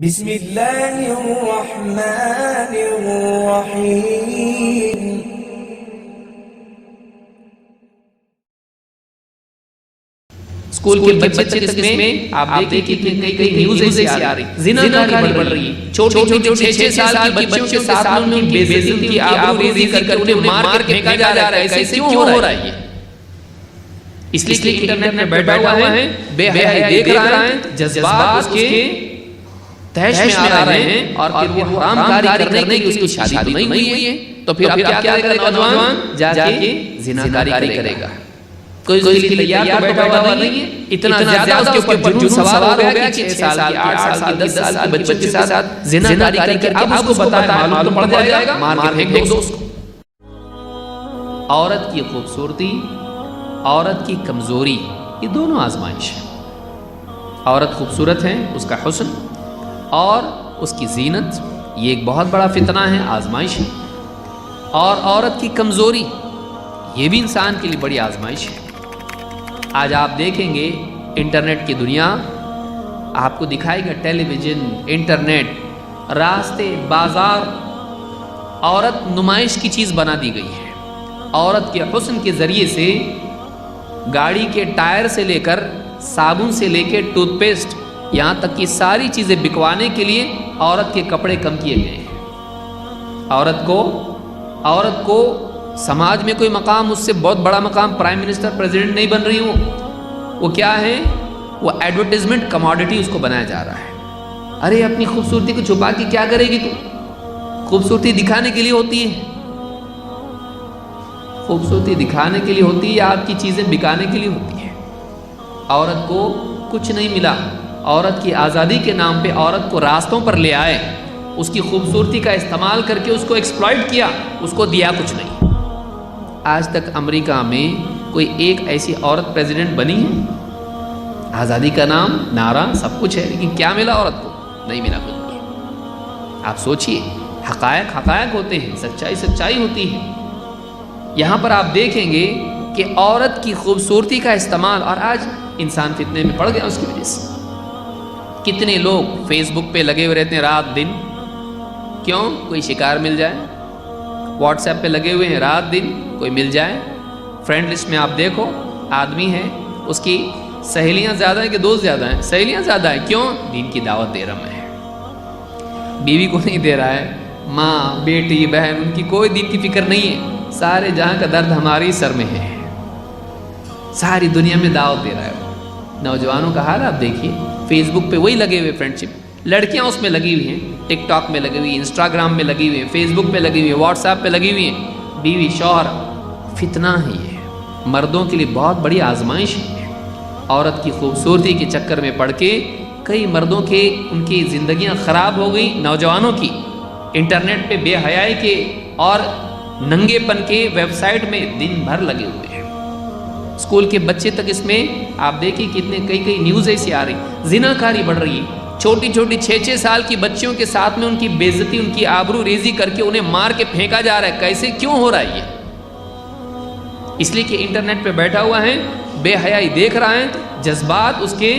بسم اللہ الرحمن الرحیم۔ اسکول کے بچے تک اس میں آپ دیکھیں کہ کئی نیوز ایسی آ رہی، زناکاری بڑھ رہی ہے، چھوٹے 6 سال کی بچیوں کے ساتھ ان کی بے عزتی، ان کی آبروریزی کر کے انہیں مار کر پھینکا جا رہا ہے۔ ایسے کیوں ہو رہا ہے؟ اس لیے کہ انٹرنیٹ میں بیٹھا ہوا ہے، بے حیائی دیکھ رہا ہے، جذبات اس کے تہش میں آ رہے ہیں، اور پھر وہ حرام کاری کرنے کی اس کی شادی تو نہیں ہوئی ہے، تو پھر اب کیا کرے گا نوجوان؟ جا کے زناکاری کرے گا۔ کوئی اس کے لیے تیار تو بیٹھا ہوا نہیں ہے، اتنا زیادہ اس کے اوپر جنون سوار ہو گیا کہ 6 سال کی 8 سال کی 10 سال کی بچوں کے ساتھ زناکاری کر کے اب اس کو بتائے معلوم تو پڑ جائے گا، مار کے پھینک دو اس کو۔ عورت کی خوبصورتی، عورت کی کمزوری، یہ دونوں آزمائش ہے۔ عورت خوبصورت ہے، اس کا حسن اور اس کی زینت، یہ ایک بہت بڑا فتنہ ہے، آزمائش ہے۔ اور عورت کی کمزوری، یہ بھی انسان کے لیے بڑی آزمائش ہے۔ آج آپ دیکھیں گے انٹرنیٹ کی دنیا آپ کو دکھائے گا، ٹیلی ویژن، انٹرنیٹ، راستے، بازار، عورت نمائش کی چیز بنا دی گئی ہے۔ عورت کے حسن کے ذریعے سے گاڑی کے ٹائر سے لے کر صابن سے لے کے ٹوتھ پیسٹ، یہاں تک کہ ساری چیزیں بکوانے کے لیے عورت کے کپڑے کم کیے گئے ہیں۔ عورت کو سماج میں کوئی مقام، اس سے بہت بڑا مقام، پرائم منسٹر، پریزیڈنٹ نہیں بن رہی وہ کیا ہے؟ وہ ایڈورٹیزمنٹ کموڈٹی اس کو بنایا جا رہا ہے۔ ارے اپنی خوبصورتی کو چھپا کے کیا کرے گی تو؟ خوبصورتی دکھانے کے لیے ہوتی ہے، خوبصورتی دکھانے کے لیے ہوتی ہے یا آپ کی چیزیں بکانے کے لیے ہوتی ہے؟ عورت کو کچھ نہیں ملا، عورت کی آزادی کے نام پہ عورت کو راستوں پر لے آئے، اس کی خوبصورتی کا استعمال کر کے اس کو ایکسپلائٹ کیا، اس کو دیا کچھ نہیں۔ آج تک امریکہ میں کوئی ایک ایسی عورت پریزیڈنٹ بنی ہے؟ آزادی کا نام، نعرہ، سب کچھ ہے، لیکن کیا ملا عورت کو؟ نہیں ملا کچھ بھی۔ آپ سوچئے، حقائق ہوتے ہیں، سچائی ہوتی ہے۔ یہاں پر آپ دیکھیں گے کہ عورت کی خوبصورتی کا استعمال، اور آج انسان فتنے میں پڑ گیا اس کی وجہ سے۔ کتنے لوگ فیس بک پہ لگے ہوئے رہتے ہیں رات دن، کیوں؟ کوئی شکار مل جائے۔ واٹس ایپ پہ لگے ہوئے ہیں رات دن، کوئی مل جائے۔ فرینڈ لسٹ میں آپ دیکھو، آدمی ہے، اس کی سہیلیاں زیادہ ہیں کہ دوست زیادہ ہیں؟ سہیلیاں زیادہ ہیں، کیوں؟ دین کی دعوت دے رہا ہے، بیوی کو نہیں دے رہا ہے، ماں، بیٹی، بہن، ان کی کوئی دین کی فکر نہیں ہے۔ سارے جہاں کا درد ہماری سر میں ہے، ساری دنیا میں دعوت دے رہا ہے۔ نوجوانوں کا حال آپ دیکھیے، فیس بک پہ وہی لگے ہوئے فرینڈ شپ، لڑکیاں اس میں لگی ہوئی ہیں، ٹک ٹاک میں لگی ہوئی ہیں، انسٹاگرام میں لگی ہوئی ہیں، فیس بک پہ لگی ہوئی ہیں، واٹس ایپ پہ لگی ہوئی ہیں، بیوی شوہر، فتنہ ہے یہ، مردوں کے لیے بہت بڑی آزمائش ہے۔ عورت کی خوبصورتی کے چکر میں پڑ کے کئی مردوں کے ان کی زندگیاں خراب ہو گئی، نوجوانوں کی، انٹرنیٹ پہ بے حیائی کے اور ننگے پن کے ویب سائٹ میں دن بھر لگے ہوئے ہیں۔ اسکول کے بچے تک اس میں آپ دیکھیں کتنے کئی نیوز ایسی آ رہی، زناکاری بڑھ رہی ہے، چھوٹی 6 سال کی بچیوں کے ساتھ میں ان کی بے عزتی، ان کی آبرو ریزی کر کے انہیں مار کے پھینکا جا رہا ہے۔ کیسے کیوں ہو رہا ہے یہ؟ اس لیے کہ انٹرنیٹ پہ بیٹھا ہوا ہے، بے حیائی دیکھ رہا ہے، جذبات اس کے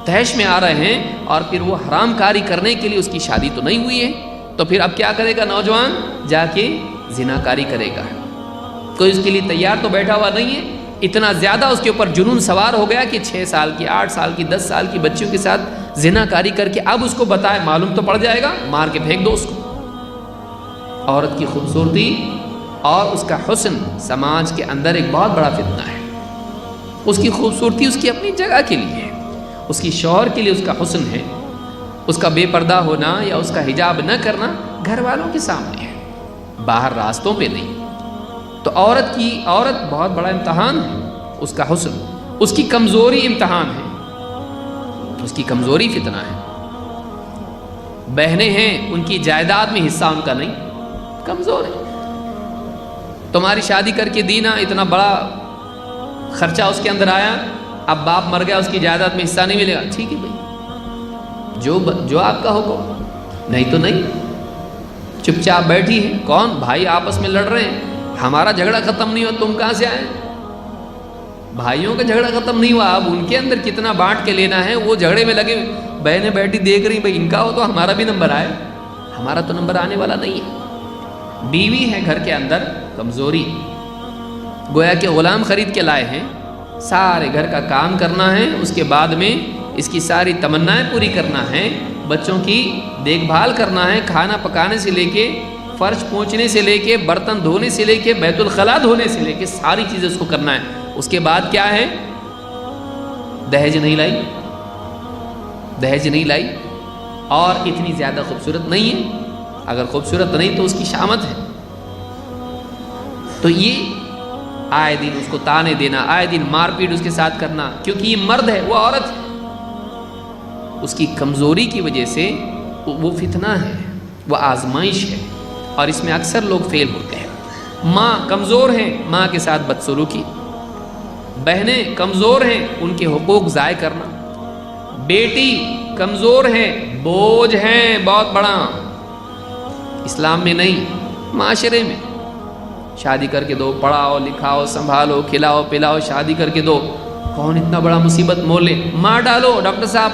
تہش میں آ رہے ہیں، اور پھر وہ حرام کاری کرنے کے لیے اس کی شادی تو نہیں ہوئی ہے، تو پھر اب کیا کرے گا نوجوان؟ جا کے زناکاری کرے گا۔ کوئی اس کے لیے تیار تو بیٹھا ہوا نہیں ہے، اتنا زیادہ اس کے اوپر جنون سوار ہو گیا کہ 6 سال کی 8 سال کی 10 سال کی بچیوں کے ساتھ زناکاری کر کے اب اس کو بتائے معلوم تو پڑ جائے گا، مار کے پھینک دو اس کو۔ عورت کی خوبصورتی اور اس کا حسن سماج کے اندر ایک بہت بڑا فتنہ ہے۔ اس کی خوبصورتی اس کی اپنی جگہ کے لیے ہے، اس کی شوہر کے لیے اس کا حسن ہے، اس کا بے پردہ ہونا یا اس کا حجاب نہ کرنا گھر والوں کے سامنے ہے، باہر راستوں پہ نہیں۔ تو عورت بہت بڑا امتحان ہے، اس کا حسن، اس کی کمزوری امتحان ہے، اس کی کمزوری فتنہ ہے۔ بہنیں ہیں، ان کی جائیداد میں حصہ ان کا نہیں، کمزور ہے۔ تمہاری شادی کر کے دینا، اتنا بڑا خرچہ اس کے اندر آیا، اب باپ مر گیا، اس کی جائیداد میں حصہ نہیں ملے گا، ٹھیک ہے بھائی، جو آپ کا حکم، نہیں تو نہیں، چپ چاپ بیٹھی ہے۔ کون؟ بھائی آپس میں لڑ رہے ہیں، ہمارا جھگڑا ختم نہیں ہوا، تم کہاں سے آئے؟ بھائیوں کا جھگڑا ختم نہیں ہوا، اب ان کے اندر کتنا بانٹ کے لینا ہے، وہ جھگڑے میں لگے، بہنیں بیٹھی دیکھ رہی بھائی ان کا ہو تو ہمارا بھی نمبر آئے، ہمارا تو نمبر آنے والا نہیں ہے۔ بیوی ہے گھر کے اندر کمزوری، گویا کہ غلام خرید کے لائے ہیں، سارے گھر کا کام کرنا ہے، اس کے بعد میں اس کی ساری تمنائیں پوری کرنا ہے، بچوں کی دیکھ بھال کرنا ہے، کھانا پکانے سے لے کے فرش پونچھنے سے لے کے برتن دھونے سے لے کے بیت الخلاء دھونے سے لے کے ساری چیزیں اس کو کرنا ہے۔ اس کے بعد کیا ہے؟ دہیج نہیں لائی، دہیج نہیں لائی، اور اتنی زیادہ خوبصورت نہیں ہے، اگر خوبصورت نہیں تو اس کی شامت ہے۔ تو یہ آئے دن اس کو تانے دینا، آئے دن مار پیٹ اس کے ساتھ کرنا، کیونکہ یہ مرد ہے، وہ عورت ہے، اس کی کمزوری کی وجہ سے وہ فتنہ ہے، وہ آزمائش ہے، اور اس میں اکثر لوگ فیل ہوتے ہیں۔ ماں کمزور ہیں، ماں کے ساتھ بدسلوکی، بہنیں کمزور ہیں، ان کے حقوق ضائع کرنا، بیٹی کمزور ہے، بوجھ ہے بہت بڑا، اسلام میں نہیں، معاشرے میں۔ شادی کر کے دو، پڑھاؤ لکھاؤ سنبھالو کھلاؤ پلاؤ، شادی کر کے دو، کون اتنا بڑا مصیبت مول لے، مار ڈالو، ڈاکٹر صاحب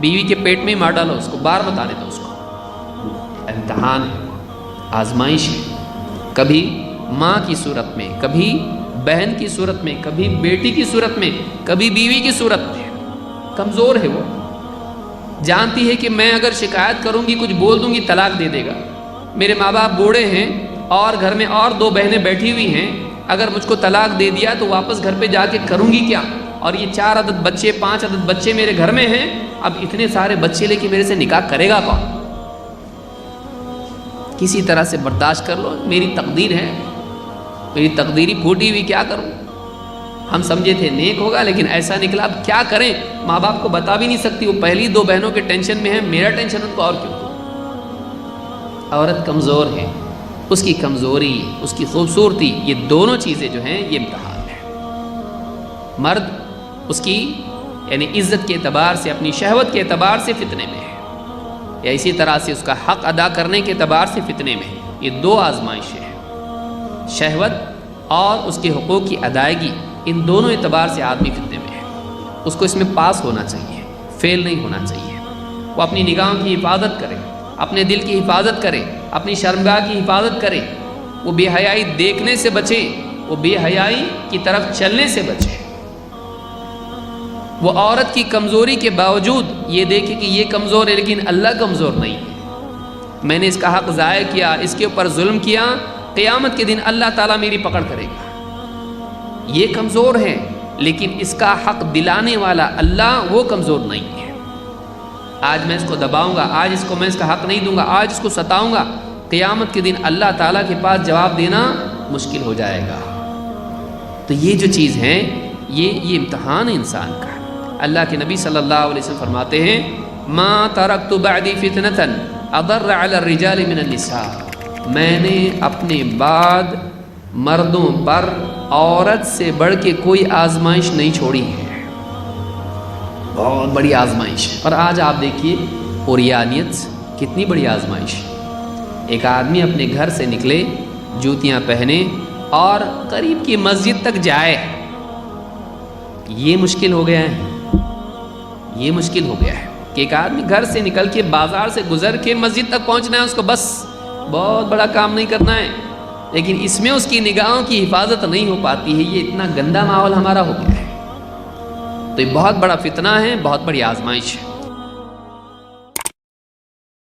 بیوی کے پیٹ میں ہی مار ڈالو، اس کو بار بتانے دو، اس کو امتحان ہے، آزمائش ہے، کبھی ماں کی صورت میں، کبھی بہن کی صورت میں، کبھی بیٹی کی صورت میں، کبھی بیوی کی صورت میں۔ کمزور ہے، وہ جانتی ہے کہ میں اگر شکایت کروں گی کچھ بول دوں گی طلاق دے دے گا، میرے ماں باپ بوڑھے ہیں اور گھر میں اور 2 بہنیں بیٹھی ہوئی ہیں، اگر مجھ کو طلاق دے دیا تو واپس گھر پہ جا کے کروں گی کیا، اور یہ 4 عدد بچے 5 عدد بچے میرے گھر میں ہیں، اب اتنے سارے بچے لے کے میرے سے نکاح کرے گا کون؟ کسی طرح سے برداشت کر لو، میری تقدیر ہے، میری تقدیری پھوٹی ہوئی، کیا کروں؟ ہم سمجھے تھے نیک ہوگا لیکن ایسا نکلا، اب کیا کریں؟ ماں باپ کو بتا بھی نہیں سکتی، وہ پہلی 2 بہنوں کے ٹینشن میں ہیں، میرا ٹینشن ان کو اور کیوں؟ عورت کمزور ہے، اس کی کمزوری، اس کی خوبصورتی، یہ دونوں چیزیں جو ہیں یہ امتحان ہے۔ مرد اس کی یعنی عزت کے اعتبار سے، اپنی شہوت کے اعتبار سے فتنے میں ہے، یا اسی طرح سے اس کا حق ادا کرنے کے اعتبار سے فتنے میں ہے۔ یہ 2 آزمائشیں ہیں، شہوت اور اس کے حقوق کی ادائیگی، ان دونوں اعتبار سے آدمی فتنے میں ہے۔ اس کو اس میں پاس ہونا چاہیے، فیل نہیں ہونا چاہیے۔ وہ اپنی نگاہوں کی حفاظت کرے، اپنے دل کی حفاظت کرے، اپنی شرمگاہ کی حفاظت کرے، وہ بے حیائی دیکھنے سے بچے، وہ بے حیائی کی طرف چلنے سے بچے۔ وہ عورت کی کمزوری کے باوجود یہ دیکھے کہ یہ کمزور ہے لیکن اللہ کمزور نہیں ہے، میں نے اس کا حق ضائع کیا، اس کے اوپر ظلم کیا، قیامت کے دن اللہ تعالیٰ میری پکڑ کرے گا۔ یہ کمزور ہے لیکن اس کا حق دلانے والا اللہ وہ کمزور نہیں ہے۔ آج میں اس کو دباؤں گا، آج اس کو میں اس کا حق نہیں دوں گا، آج اس کو ستاؤں گا، قیامت کے دن اللہ تعالیٰ کے پاس جواب دینا مشکل ہو جائے گا۔ تو یہ جو چیز ہے یہ امتحان ہے انسان کا۔ اللہ کے نبی صلی اللہ علیہ وسلم فرماتے ہیں ما ترکت بعدی فتنة اضر علی الرجال من النساء، میں نے اپنے بعد مردوں پر عورت سے بڑھ کے کوئی آزمائش نہیں چھوڑی ہے، بہت بڑی آزمائش ہے۔ اور آج آپ دیکھیے اوریانیت کتنی بڑی آزمائش ہے۔ ایک آدمی اپنے گھر سے نکلے، جوتیاں پہنے اور قریب کی مسجد تک جائے، یہ مشکل ہو گیا ہے، یہ مشکل ہو گیا ہے کہ ایک آدمی گھر سے نکل کے بازار سے گزر کے مسجد تک پہنچنا ہے اس کو، بس بہت بڑا کام نہیں کرنا ہے، لیکن اس میں اس کی نگاہوں کی حفاظت نہیں ہو پاتی ہے۔ یہ اتنا گندا ماحول ہمارا ہو گیا ہے، تو یہ بہت بڑا فتنہ ہے، بہت بڑی آزمائش ہے۔